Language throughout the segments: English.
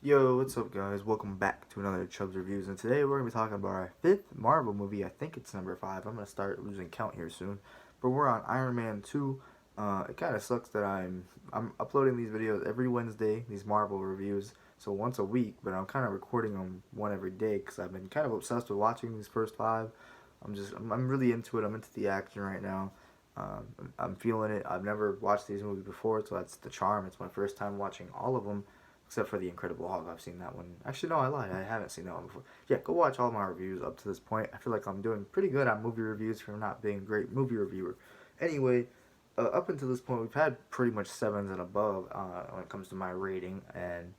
Yo, what's up, guys? Welcome back to another Chubbs Reviews, and today we're going to be talking about our fifth Marvel movie. I think it's number 5. I'm going to start losing count here soon. But we're on Iron Man 2. It kind of sucks that I'm uploading these videos every Wednesday, these Marvel reviews, so once a week, but I'm kind of recording them one every day because I've been kind of obsessed with watching these first 5. I'm really into it. I'm into the action right now. I'm feeling it. I've never watched these movies before, so that's the charm. It's my first time watching all of them except for the Incredible Hulk. I've seen that one. Actually, no, I lied. I haven't seen that one before. Yeah, go watch all my reviews up to this point. I feel like I'm doing pretty good on movie reviews for not being a great movie reviewer. Anyway, up until this point, we've had pretty much 7s and above when it comes to my rating, and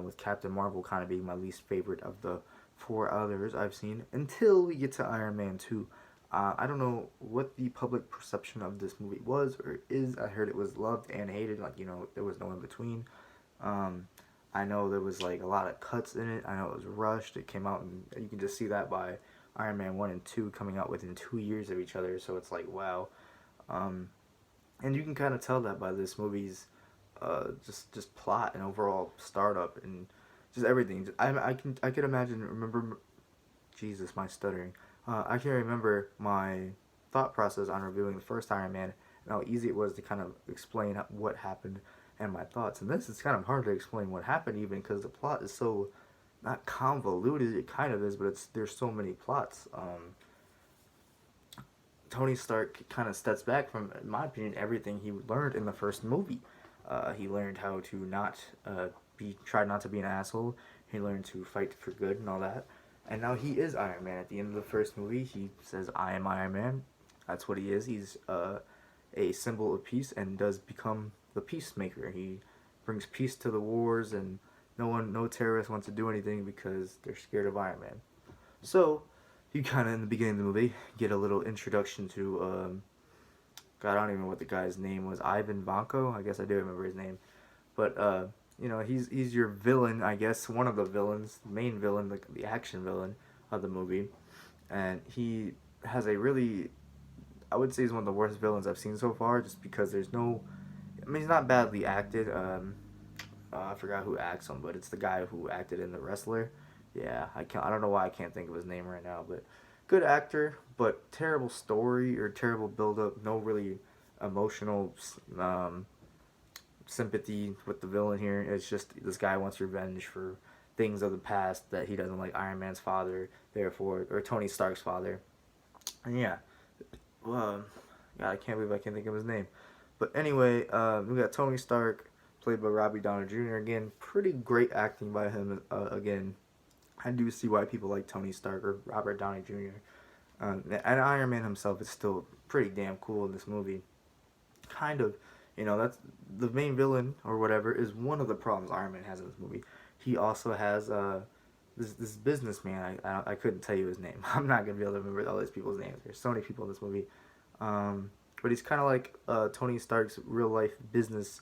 with Captain Marvel kind of being my least favorite of the 4 others I've seen until we get to Iron Man 2. I don't know what the public perception of this movie was or is. I heard it was loved and hated. Like, there was no in between. Um, I know there was like a lot of cuts in it. I know it was rushed. It came out, and you can just see that by Iron Man 1 and 2 coming out within 2 years of each other. So it's like, wow. Um, and you can kind of tell that by this movie's just plot and overall startup and just everything. I can imagine remember Jesus, my stuttering. I can remember my thought process on reviewing the first Iron Man and how easy it was to kind of explain what happened and my thoughts. And this is kind of hard to explain what happened even because the plot is so not convoluted. It kind of is, but there's so many plots. Tony Stark kind of steps back from, in my opinion, everything he learned in the first movie. He learned how to not try not to be an asshole. He learned to fight for good and all that. And now he is Iron Man. At the end of the first movie, he says, "I am Iron Man." That's what he is. He's a symbol of peace and does become the peacemaker. He brings peace to the wars, and no terrorist wants to do anything because they're scared of Iron Man. So, you kind of in the beginning of the movie get a little introduction to God, I don't even know what the guy's name was. Ivan Vanko, I guess I do remember his name, but he's your villain, I guess, one of the villains, the main villain, the action villain of the movie, and he has a really, I would say, he's one of the worst villains I've seen so far, just because there's no, I mean, he's not badly acted. I forgot who acts him, but it's the guy who acted in The Wrestler. Yeah, I don't know why I can't think of his name right now, but good actor, but terrible story or terrible build up. No really emotional um, sympathy with the villain here. It's just this guy wants revenge for things of the past that he doesn't like Iron Man's father, therefore, or Tony Stark's father. And yeah, well, God, I can't believe I can't think of his name. But anyway, we got Tony Stark, played by Robbie Downey Jr. Again, pretty great acting by him. Again, I do see why people like Tony Stark or Robert Downey Jr. And Iron Man himself is still pretty damn cool in this movie. Kind of, that's the main villain or whatever is one of the problems Iron Man has in this movie. He also has this businessman. I couldn't tell you his name. I'm not gonna be able to remember all these people's names. There's so many people in this movie. But he's kind of like Tony Stark's real life business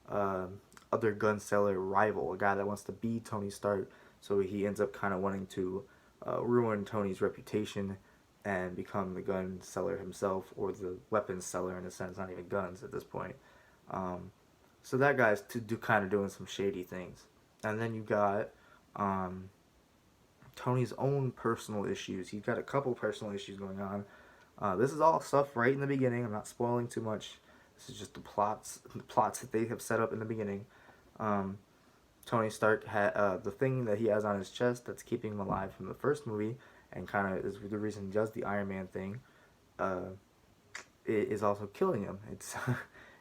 uh, other gun seller rival, a guy that wants to be Tony Stark. So he ends up kind of wanting to ruin Tony's reputation and become the gun seller himself, or the weapons seller in a sense, not even guns at this point. Um, so that guy's to do kind of doing some shady things, and then you got um, Tony's own personal issues. He's got a couple personal issues going on. This is all stuff right in the beginning. I'm not spoiling too much. This is just the plots that they have set up in the beginning. Um, Tony Stark had the thing that he has on his chest that's keeping him alive from the first movie, and kind of is the reason he does the Iron Man thing. Uh, it is also killing him.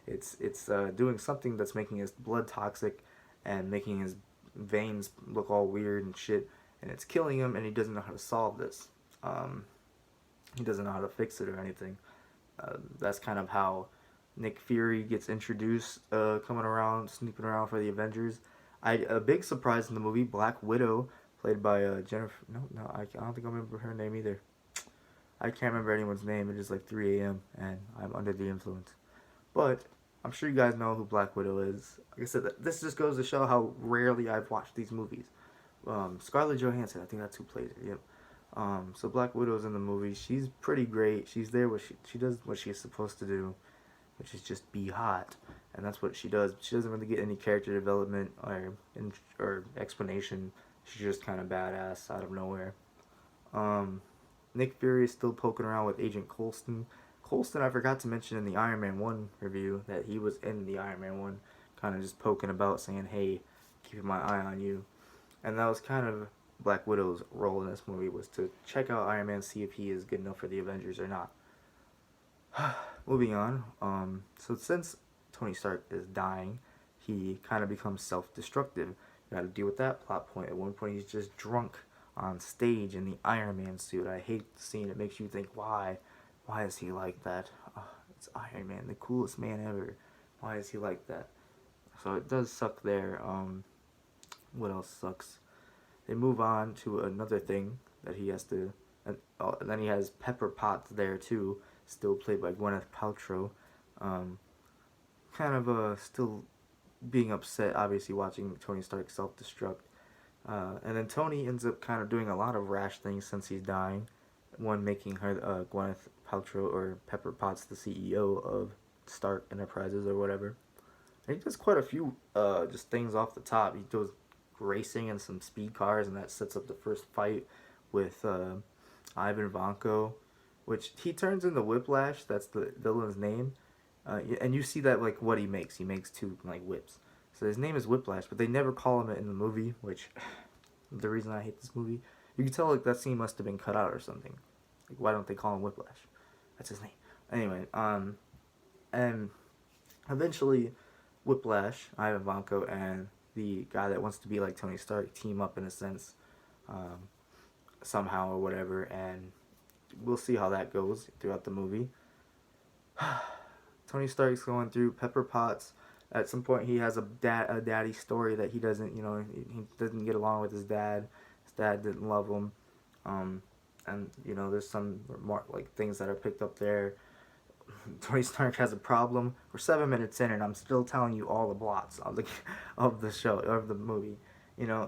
It's it's doing something that's making his blood toxic, and making his veins look all weird and shit, and it's killing him. And he doesn't know how to solve this. Um, he doesn't know how to fix it or anything. That's kind of how Nick Fury gets introduced, coming around, snooping around for the Avengers. A big surprise in the movie, Black Widow, played by Jennifer. No, I don't think I remember her name either. I can't remember anyone's name. It is like 3 a.m. and I'm under the influence. But I'm sure you guys know who Black Widow is. Like I said, this just goes to show how rarely I've watched these movies. Scarlett Johansson, I think that's who plays it. Yep. So Black Widow's in the movie. She's pretty great. She's there. She does what she's supposed to do, which is just be hot. and that's what she does. She doesn't really get any character development or explanation. She's just kind of badass out of nowhere. Um, Nick Fury is still poking around with Agent Coulson. Coulson, I forgot to mention in the Iron Man 1 review that he was in the Iron Man 1, kind of just poking about, saying, hey, keeping my eye on you. And that was kind of Black Widow's role in this movie, was to check out Iron Man, see if he is good enough for the Avengers or not. Moving on, so since Tony Stark is dying, he kind of becomes self-destructive. You gotta deal with that plot point. At one point, he's just drunk on stage in the Iron Man suit. I hate the scene. It makes you think, why? Why is he like that? It's Iron Man, the coolest man ever. Why is he like that? So it does suck there. What else sucks? They move on to another thing that he has to... And then he has Pepper Potts there, too, still played by Gwyneth Paltrow. Kind of still being upset, obviously, watching Tony Stark self-destruct. And then Tony ends up kind of doing a lot of rash things since he's dying. One, making her Gwyneth Paltrow or Pepper Potts the CEO of Stark Enterprises or whatever. And he does quite a few just things off the top. He does racing and some speed cars, and that sets up the first fight with Ivan Vanko, which he turns into Whiplash. That's the villain's name. And you see that, like, what he makes. He makes two, like, whips. So his name is Whiplash, but they never call him it in the movie, which, the reason I hate this movie, you can tell, like, that scene must have been cut out or something. Like, why don't they call him Whiplash? That's his name. Anyway, and eventually, Whiplash, Ivan Vanko, and the guy that wants to be like Tony Stark team up in a sense, somehow or whatever, and we'll see how that goes throughout the movie. Tony Stark's going through Pepper Potts. At some point, he has a daddy story that he doesn't, he doesn't get along with his dad. His dad didn't love him, and there's some like things that are picked up there. Tony Stark has a problem. We're 7 minutes in, and I'm still telling you all the plots of the show, of the movie.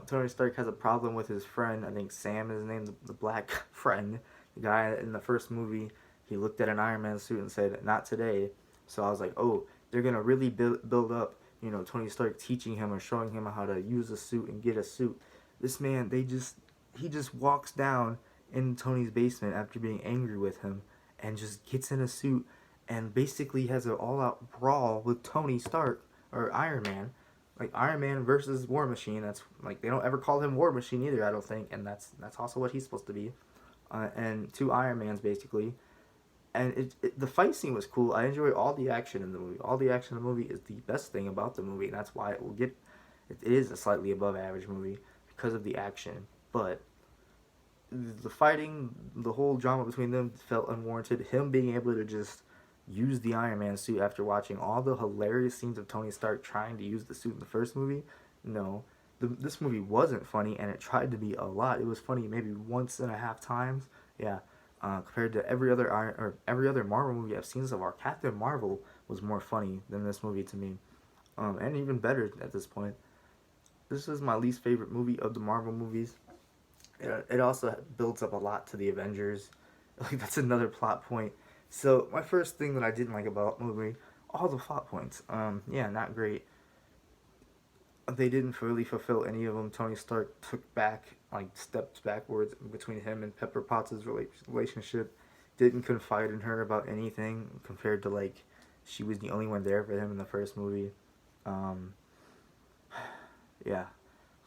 Tony Stark has a problem with his friend. I think Sam is his name, the black friend. The guy in the first movie, he looked at an Iron Man suit and said, "Not today." So I was like, oh, they're gonna really build up, Tony Stark teaching him or showing him how to use a suit and get a suit. This man, he just walks down in Tony's basement after being angry with him, and just gets in a suit and basically has an all-out brawl with Tony Stark, or Iron Man. Like, Iron Man versus War Machine. That's, like, they don't ever call him War Machine either, I don't think, and that's also what he's supposed to be. And two Iron Mans, basically. And the fight scene was cool. I enjoy all the action in the movie. All the action in the movie is the best thing about the movie, and that's why it is a slightly above average movie, because of the action. But the fighting, the whole drama between them felt unwarranted. Him being able to just use the Iron Man suit after watching all the hilarious scenes of Tony Stark trying to use the suit in the first movie, no. This movie wasn't funny, and it tried to be a lot. It was funny maybe once and a half times. Yeah. Compared to every other Marvel movie I've seen so far, Captain Marvel was more funny than this movie to me, and even better at this point. This is my least favorite movie of the Marvel movies. It also builds up a lot to the Avengers. Like, that's another plot point. So my first thing that I didn't like about the movie, all the plot points. Yeah, not great. They didn't really fulfill any of them. Tony Stark took steps backwards between him and Pepper Potts' relationship. Didn't confide in her about anything compared to, like, she was the only one there for him in the first movie. Yeah,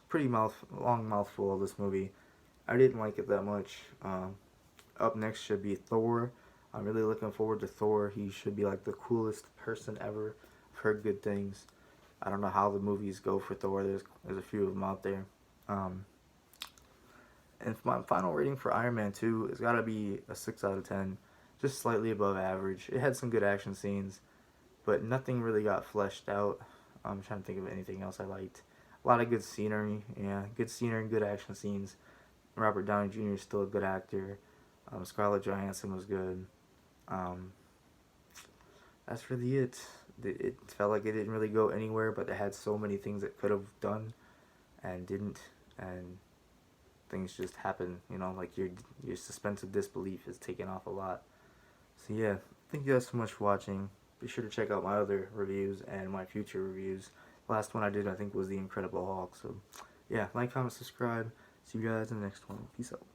pretty long mouthful of this movie. I didn't like it that much. Up next should be Thor. I'm really looking forward to Thor. He should be, like, the coolest person ever. I've heard good things. I don't know how the movies go for Thor. There's a few of them out there. And my final rating for Iron Man 2 has got to be a 6 out of 10. Just slightly above average. It had some good action scenes, but nothing really got fleshed out. I'm trying to think of anything else I liked. A lot of good scenery. Yeah, good scenery and good action scenes. Robert Downey Jr. is still a good actor. Scarlett Johansson was good. That's really it. It felt like it didn't really go anywhere, but it had so many things it could have done and didn't, and things just happen, like your suspense of disbelief is taken off a lot. So yeah, thank you guys so much for watching. be sure to check out my other reviews and my future reviews. Last one I did, I think, was The Incredible Hulk. So, yeah, like, comment, subscribe. See you guys in the next one. Peace out.